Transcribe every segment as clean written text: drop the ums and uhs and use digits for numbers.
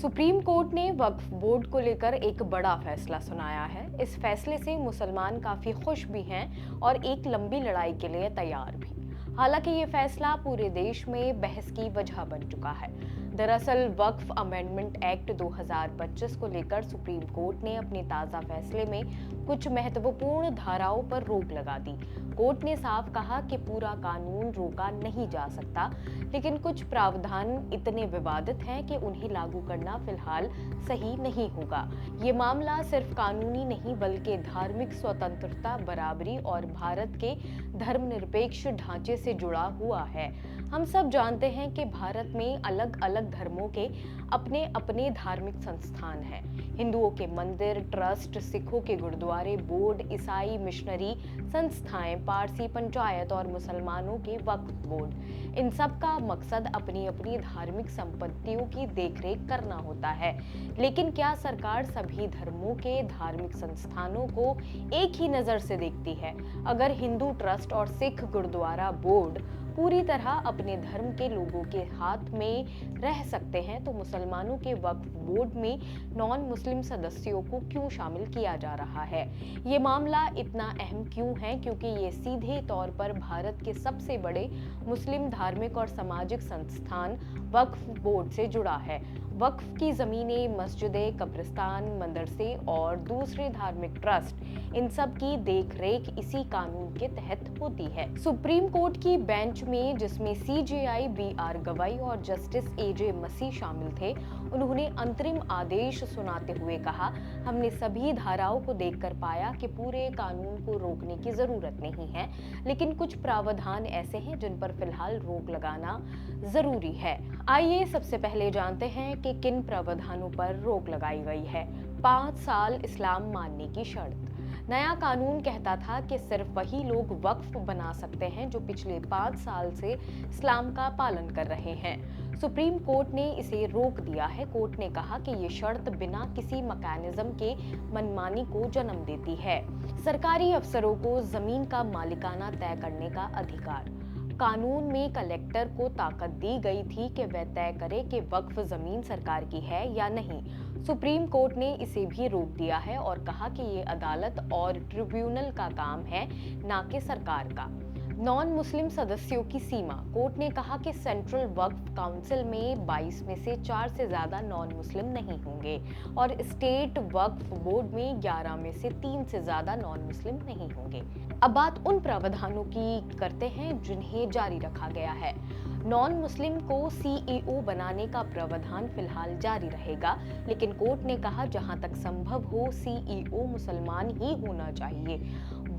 Supreme court ने वक्फ board को लेकर एक बड़ा फैसला सुनाया है। इस फैसले से मुसलमान काफी खुश भी हैं और एक लंबी लड़ाई के लिए तैयार भी। हालांकि ये फैसला पूरे देश में बहस की वजह बन चुका है। दरअसल वक्फ अमेंडमेंट एक्ट 2025 को लेकर सुप्रीम कोर्ट ने अपने ताजा फैसले में कुछ महत्वपूर्ण धाराओं पर रोक लगा दी। कोर्ट ने साफ कहा कि पूरा कानून रोका नहीं जा सकता, लेकिन कुछ प्रावधान इतने विवादित हैं कि उन्हें लागू करना फिलहाल सही नहीं होगा। ये मामला सिर्फ कानूनी नहीं बल्कि धार्मिक स्वतंत्रता, बराबरी और भारत के धर्मनिरपेक्ष ढांचे से जुड़ा हुआ है। हम सब जानते हैं कि भारत में अलग अलग धर्मों के अपने अपने धार्मिक संस्थान हैं। हिंदुओं के मंदिर, ट्रस्ट, सिखों के गुरुद्वारे, बोर्ड, ईसाई मिशनरी संस्थाएं, पारसी पंचायत और मुसलमानों के वक्फ बोर्ड। इन सब का मकसद अपनी अपनी धार्मिक संपत्तियों की देखरेख करना होता है। लेकिन क्या सरकार सभी धर्मों के धार्मिक संस्थानों को एक ही नजर से देखती है? अगर हिंदू ट्रस्ट और सिख गुरुद्वारा बोर्ड पूरी तरह अपने धर्म के लोगों के हाथ में रह सकते हैं, तो मुसलमानों के वक्फ बोर्ड में नॉन मुस्लिम सदस्यों को क्यों शामिल किया जा रहा है? ये मामला इतना अहम क्यों है? क्योंकि ये सीधे तौर पर भारत के सबसे बड़े मुस्लिम धार्मिक और सामाजिक संस्थान वक्फ बोर्ड से जुड़ा है। वक्फ की जमीनें, मस्जिदें, कब्रिस्तान, मदरसे और दूसरे धार्मिक ट्रस्ट, इन सब की देखरेख इसी कानून के तहत होती है। सुप्रीम कोर्ट की बेंच में, जिसमें सीजेआई बी.आर. गवाई और जस्टिस ए.जे. मसीह शामिल थे, उन्होंने अंतरिम आदेश सुनाते हुए कहा, हमने सभी धाराओं को देखकर पाया कि पूरे कानून को रोकने की जरूरत नहीं है, लेकिन कुछ प्रावधान ऐसे हैं जिन पर फिलहाल रोक लगाना जरूरी है। आइए सबसे पहले जानते हैं कि किन प्रावधानों पर रोक लगाई गई है। 5 साल इस्लाम मानने की शर्त। नया कानून कहता था कि सिर्फ वही लोग वक्फ बना सकते हैं जो पिछले 5 साल से इस्लाम का पालन कर रहे हैं। सुप्रीम कोर्ट ने इसे रोक दिया है। कोर्ट ने कहा कि ये शर्त बिना किसी मैकेनिज्म के मनमानी को जन्म देती है। सरकारी अफसरों को जमीन का मालिकाना तय करने का अधिकार। कानून में कलेक्टर को ताकत दी गई थी कि वह तय करे कि वक्फ जमीन सरकार की है या नहीं। सुप्रीम कोर्ट ने इसे भी रोक दिया है और कहा कि ये अदालत और ट्रिब्यूनल का काम है, ना कि सरकार का। नॉन मुस्लिम सदस्यों की सीमा। कोर्ट ने कहा कि सेंट्रल वक्फ काउंसिल में 22 में से 4 से ज्यादा नॉन मुस्लिम नहीं होंगे और स्टेट वक्फ बोर्ड में 11 में से 3 से ज्यादा नॉन मुस्लिम नहीं होंगे। अब बात उन प्रावधानों की करते हैं जिन्हें जारी रखा गया है। नॉन मुस्लिम को सीईओ बनाने का प्रावधान फिलहाल जारी रहेगा, लेकिन कोर्ट ने कहा जहां तक संभव हो सीईओ मुसलमान ही होना चाहिए।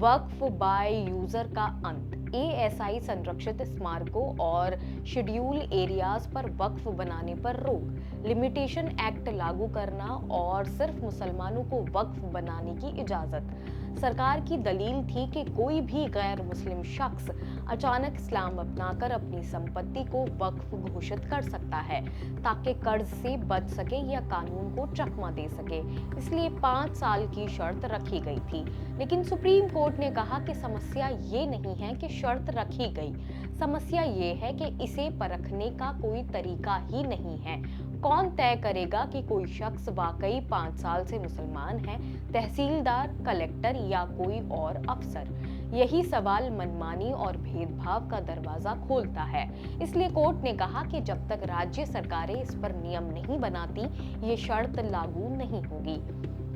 वक्फ बाय यूजर का अंत। एएसआई संरक्षित स्मारकों और शेड्यूल एरियाज पर वक्फ बनाने पर रोक। लिमिटेशन एक्ट लागू करना और सिर्फ मुसलमानों को वक्फ बनाने की इजाजत। सरकार की दलील थी कि कोई भी गैर मुस्लिम शख्स अचानक इस्लाम अपनाकर अपनी संपत्ति को वक्फ घोषित कर सकता है, ताकि कर्ज से बच सके या कानून को चकमा दे सके। इसलिए 5 साल की शर्त रखी गई थी। लेकिन सुप्रीम कोर्ट ने कहा कि समस्या ये नहीं है कि शर्त रखी गई, समस्या ये है कि इसे परखने का कोई तरीका ही नहीं है। कौन तय करेगा कि कोई शख्स वाकई 5 साल से मुसलमान है? तहसीलदार, कलेक्टर या कोई और अफसर? यही सवाल मनमानी और भेदभाव का दरवाजा खोलता है। इसलिए कोर्ट ने कहा कि जब तक राज्य सरकारें इस पर नियम नहीं बनाती, ये शर्त लागू नहीं होगी।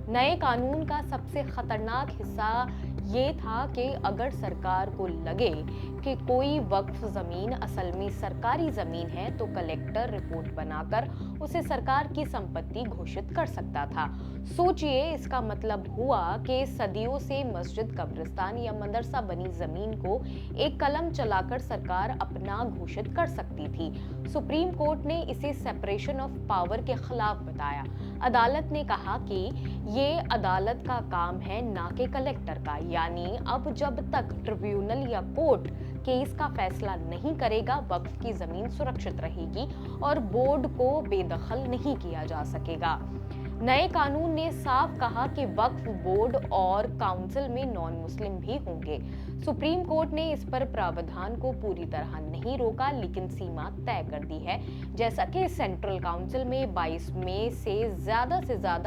नए कानून का सबसे खतरनाक हिस्सा ये था कि अगर सरकार को लगे कि कोई वक्फ जमीन असल में सरकारी जमीन है, तो कलेक्टर रिपोर्ट बनाकर उसे सरकार की संपत्ति घोषित कर सकता था। सोचिए, इसका मतलब हुआ कि सदियों से मस्जिद, कब्रिस्तान या मदरसा बनी जमीन को एक कलम चलाकर सरकार अपना घोषित कर सकती थी। सुप्रीम कोर्ट ने इसे सेपरेशन ऑफ पावर के खिलाफ बताया। अदालत ने कहा कि ये अदालत का काम है, ना कि कलेक्टर का। यानी अब जब तक ट्रिब्यूनल या कोर्ट केस का फैसला नहीं करेगा, वक्फ की जमीन सुरक्षित रहेगी और बोर्ड को बेदखल नहीं किया जा सकेगा। नए कानून ने साफ कहा कि वक्फ बोर्ड और काउंसिल में नॉन मुस्लिम भी होंगे। सुप्रीम कोर्ट ने इस पर प्रावधान को पूरी तरह नहीं रोका, लेकिन सीमा तय कर दी है। जैसा कि सेंट्रल काउंसिल में 22 में से ज्यादा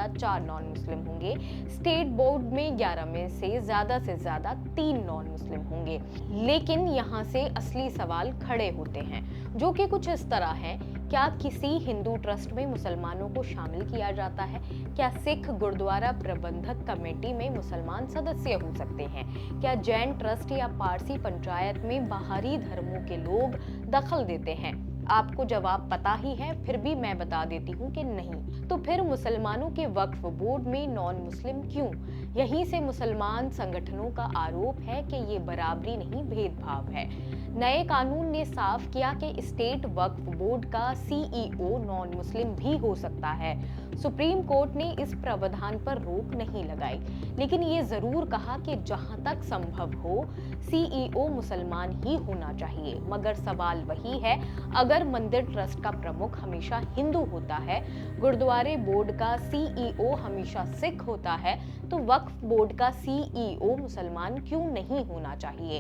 4 नॉन मुस्लिम होंगे, स्टेट बोर्ड में 11 में से ज्यादा 3 नॉन मुस्लिम होंगे। लेकिन यहाँ से असली सवाल खड़े होते हैं, जो कि कुछ इस तरह है। क्या किसी हिंदू ट्रस्ट में मुसलमानों को शामिल किया जाता है? क्या सिख गुरुद्वारा प्रबंधक कमेटी में मुसलमान सदस्य हो सकते हैं? क्या जैन ट्रस्ट या पारसी पंचायत में बाहरी धर्मों के लोग दखल देते हैं? आपको जवाब पता ही है, फिर भी मैं बता देती हूँ कि नहीं। तो फिर मुसलमानों के वक्फ बोर्ड में नॉन मुस्लिम क्यों? यहीं से मुसलमान संगठनों का आरोप है कि ये बराबरी नहीं, भेदभाव है। नए कानून ने साफ किया कि स्टेट वक्फ बोर्ड का सीईओ नॉन मुस्लिम भी हो सकता है। सुप्रीम कोर्ट ने इस प्रावधान पर रोक नहीं लगाई, लेकिन ये जरूर कहा कि जहां तक संभव हो सीईओ मुसलमान ही होना चाहिए। मगर सवाल वही है, अगर मंदिर ट्रस्ट का प्रमुख हमेशा हिंदू होता है, गुरुद्वारे बोर्ड का सीईओ हमेशा सिख होता है, तो वक्फ बोर्ड का सीईओ मुसलमान क्यों नहीं होना चाहिए?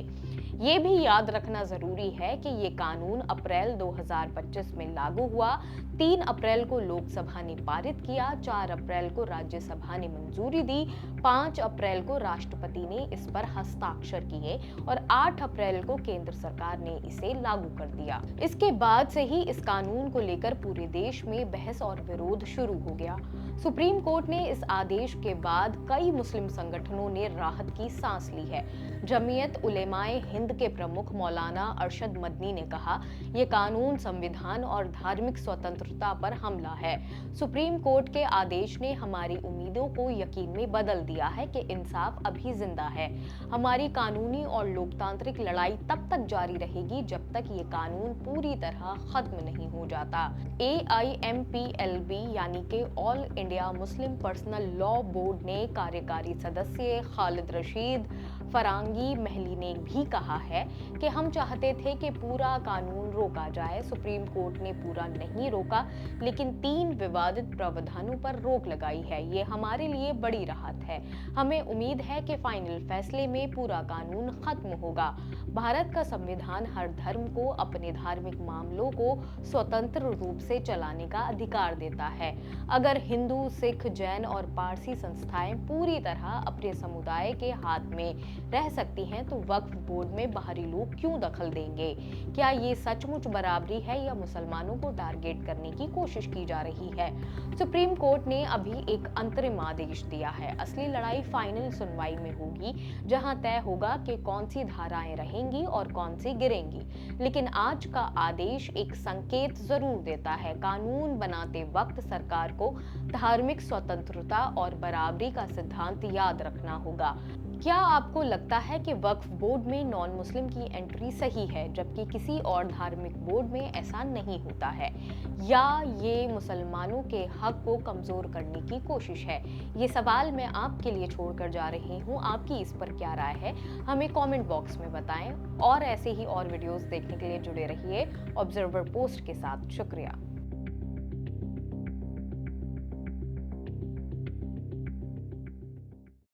ये भी याद रखना जरूरी है कि ये कानून अप्रैल 2025 में लागू हुआ। 3 अप्रैल को लोकसभा ने पारित किया, 4 अप्रैल को राज्यसभा ने मंजूरी दी, 5 अप्रैल को राष्ट्रपति ने इस पर हस्ताक्षर किए और 8 अप्रैल को केंद्र सरकार ने इसे लागू कर दिया। इसके बाद से ही इस कानून को लेकर पूरे देश में बहस और विरोध शुरू हो गया। सुप्रीम कोर्ट ने इस आदेश के बाद कई मुस्लिम संगठनों ने राहत की सांस ली है। जमीयत उलेमाए हिंद के प्रमुख मौलाना अरशद मदनी ने कहा, यह कानून संविधान और धार्मिक स्वतंत्रता पर हमला है। सुप्रीम कोर्ट के आदेश ने हमारी उम्मीदों को यकीन में बदल दिया है कि इंसाफ अभी जिंदा है। हमारी कानूनी और लोकतांत्रिक लड़ाई तब तक जारी रहेगी जब तक ये कानून पूरी तरह खत्म नहीं हो जाता। AIMPLB यानी कि all India Muslim personal law board ने कार्यकारी सदस्य खालिद रशीद फरांगी महली ने भी कहा है कि हम चाहते थे कि पूरा कानून रोका जाए। सुप्रीम कोर्ट ने पूरा नहीं रोका, लेकिन 3 विवादित प्रावधानों पर रोक लगाई है। ये हमारे लिए बड़ी राहत है। हमें उम्मीद है कि फाइनल फैसले में पूरा कानून खत्म होगा। भारत का संविधान हर धर्म को अपने धार्मिक मामलों को स्वतंत्र रूप से चलाने का अधिकार देता है। अगर हिंदू, सिख, जैन और पारसी संस्थाएं पूरी तरह अपने समुदाय के हाथ में रह सकती हैं, तो वक्फ बोर्ड में बाहरी लोग क्यों दखल देंगे? क्या ये सचमुच बराबरी है या मुसलमानों को टारगेट करने की कोशिश की जा रही है? सुप्रीम कोर्ट ने अभी एक अंतरिम आदेश दिया है। असली लड़ाई फाइनल सुनवाई में होगी, जहां तय होगा कि कौन सी धाराएं रहेंगी और कौन सी गिरेंगी। लेकिन आज का आदेश एक संकेत जरूर देता है। कानून बनाते वक्त सरकार को धार्मिक स्वतंत्रता और बराबरी का सिद्धांत याद रखना होगा। क्या आपको लगता है कि वक्फ बोर्ड में नॉन मुस्लिम की एंट्री सही है, जबकि किसी और धार्मिक बोर्ड में ऐसा नहीं होता है? या ये मुसलमानों के हक को कमजोर करने की कोशिश है? ये सवाल मैं आपके लिए छोड़कर जा रही हूँ। आपकी इस पर क्या राय है, हमें कमेंट बॉक्स में बताएं। और ऐसे ही और वीडियोस देखने के लिए जुड़े रहिए ऑब्जर्वर पोस्ट के साथ। शुक्रिया।